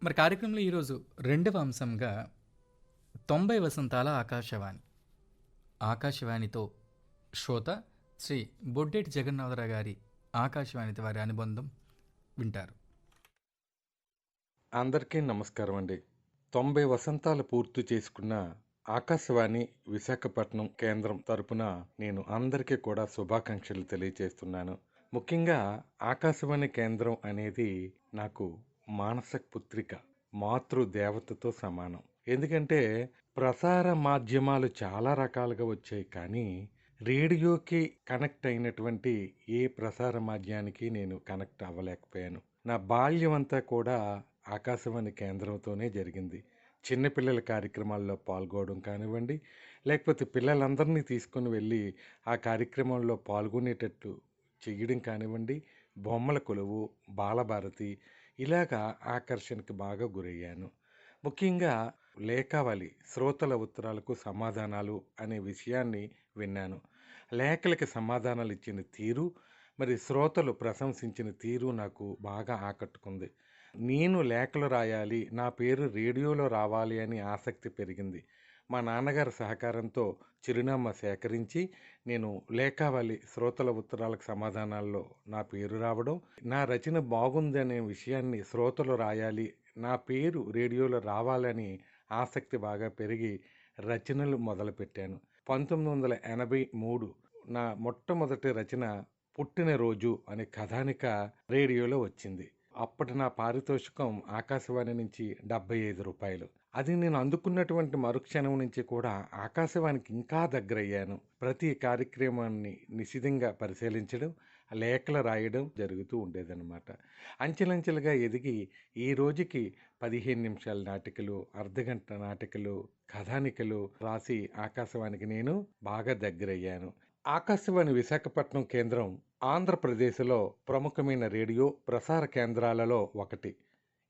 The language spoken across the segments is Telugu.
మరి కార్యక్రమంలో ఈరోజు రెండవ అంశంగా 90 వసంతాల ఆకాశవాణి. ఆకాశవాణితో శ్రోత శ్రీ బొడ్డేటి జగన్నాథరావు గారి ఆకాశవాణితో వారి అనుబంధం వింటారు. అందరికీ నమస్కారం అండి. 90 వసంతాలు పూర్తి చేసుకున్న ఆకాశవాణి విశాఖపట్నం కేంద్రం తరపున నేను అందరికీ కూడా శుభాకాంక్షలు తెలియజేస్తున్నాను. ముఖ్యంగా ఆకాశవాణి కేంద్రం అనేది నాకు మానస పుత్రిక, మాతృదేవతతో సమానం. ఎందుకంటే ప్రసార మాధ్యమాలు చాలా రకాలుగా వచ్చాయి, కానీ రేడియోకి కనెక్ట్ అయినటువంటి ఏ ప్రసార మాధ్యానికి నేను కనెక్ట్ అవ్వలేకపోయాను. నా బాల్యం అంతా కూడా ఆకాశవాణి కేంద్రంతోనే జరిగింది. చిన్నపిల్లల కార్యక్రమాల్లో పాల్గొనడం కానివ్వండి, లేకపోతే పిల్లలందరినీ తీసుకొని వెళ్ళి ఆ కార్యక్రమంలో పాల్గొనేటట్టు చెయ్యడం కానివ్వండి, బొమ్మల కొలువు, బాలభారతి ఇలాగా ఆకర్షణకి బాగా గురయ్యాను. ముఖ్యంగా లేఖావళి, శ్రోతల ఉత్తరాలకు సమాధానాలు అనే విషయాన్ని విన్నాను. లేఖలకి సమాధానాలు ఇచ్చిన తీరు, మరి శ్రోతలు ప్రశంసించిన తీరు నాకు బాగా ఆకట్టుకుంది. నేను లేఖలు రాయాలి, నా పేరు రేడియోలో రావాలి అని ఆసక్తి పెరిగింది. మా నాన్నగారి సహకారంతో చిరునామా సేకరించి నేను లేఖావళి, శ్రోతల ఉత్తరాలకు సమాధానాల్లో నా పేరు రావడం, నా రచన బాగుందనే విషయాన్ని శ్రోతలు రాయాలి, నా పేరు రేడియోలో రావాలని ఆసక్తి బాగా పెరిగి రచనలు మొదలుపెట్టాను. 1983 నా మొట్టమొదటి రచన పుట్టినరోజు అనే కథానిక రేడియోలో వచ్చింది. అప్పటి నా పారితోషికం ఆకాశవాణి నుంచి రూ. 75. అది నేను అందుకున్నటువంటి మరుక్షణం నుంచి కూడా ఆకాశవాణికి ఇంకా దగ్గరయ్యాను. ప్రతి కార్యక్రమాన్ని నిశితంగా పరిశీలించడం, లేఖలు రాయడం జరుగుతూ ఉండేదన్నమాట. అంచెలంచెలుగా ఎదిగి ఈ రోజుకి 15 నిమిషాల నాటికలు, అర్ధగంట నాటికలు, కథానికలు రాసి ఆకాశవాణికి నేను బాగా దగ్గరయ్యాను. ఆకాశవాణి విశాఖపట్నం కేంద్రం ఆంధ్రప్రదేశ్లో ప్రముఖమైన రేడియో ప్రసార కేంద్రాలలో ఒకటి.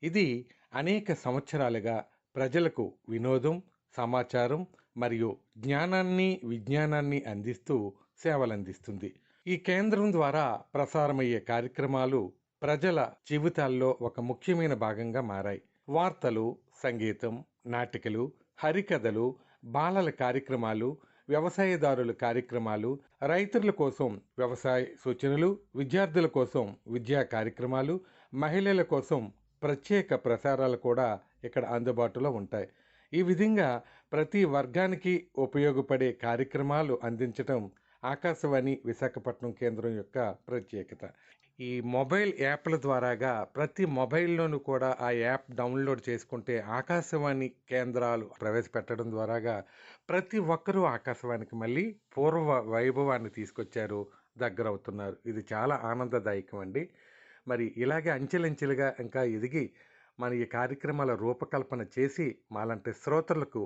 ఇది అనేక సంవత్సరాలుగా ప్రజలకు వినోదం, సమాచారం మరియు జ్ఞానాన్ని, విజ్ఞానాన్ని అందిస్తూ సేవలందిస్తుంది. ఈ కేంద్రం ద్వారా ప్రసారమయ్యే కార్యక్రమాలు ప్రజల జీవితాల్లో ఒక ముఖ్యమైన భాగంగా మారాయి. వార్తలు, సంగీతం, నాటికలు, హరికథలు, బాలల కార్యక్రమాలు, వ్యవసాయదారుల కార్యక్రమాలు, రైతుల కోసం వ్యవసాయ సూచనలు, విద్యార్థుల కోసం విద్యా కార్యక్రమాలు, మహిళల కోసం ప్రత్యేక ప్రసారాలు కూడా ఇక్కడ అందుబాటులో ఉంటాయి. ఈ విధంగా ప్రతి వర్గానికి ఉపయోగపడే కార్యక్రమాలు అందించడం ఆకాశవాణి విశాఖపట్నం కేంద్రం యొక్క ప్రత్యేకత. ఈ మొబైల్ యాప్ల ద్వారాగా ప్రతి మొబైల్లోనూ కూడా ఆ యాప్ డౌన్లోడ్ చేసుకుంటే ఆకాశవాణి కేంద్రాలు ప్రవేశపెట్టడం ద్వారాగా ప్రతి ఒక్కరూ ఆకాశవాణికి మళ్ళీ పూర్వ వైభవాన్ని తీసుకొచ్చారు, దగ్గరవుతున్నారు. ఇది చాలా ఆనందదాయకం అండి. మరి ఇలాగే అంచెలంచెలుగా ఇంకా ఎదిగి మన ఈ కార్యక్రమాల రూపకల్పన చేసి మాలాంటి శ్రోతలకు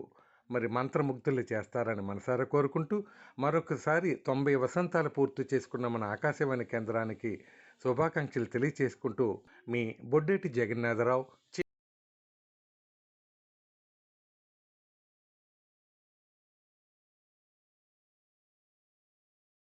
మరి మంత్రముగ్ధులు చేస్తారని మనసారా కోరుకుంటూ, మరొకసారి 90 వసంతాలు పూర్తి చేసుకున్న మన ఆకాశవాణి కేంద్రానికి శుభాకాంక్షలు తెలియచేసుకుంటూ, మీ బొడ్డేటి జగన్నాథరావు.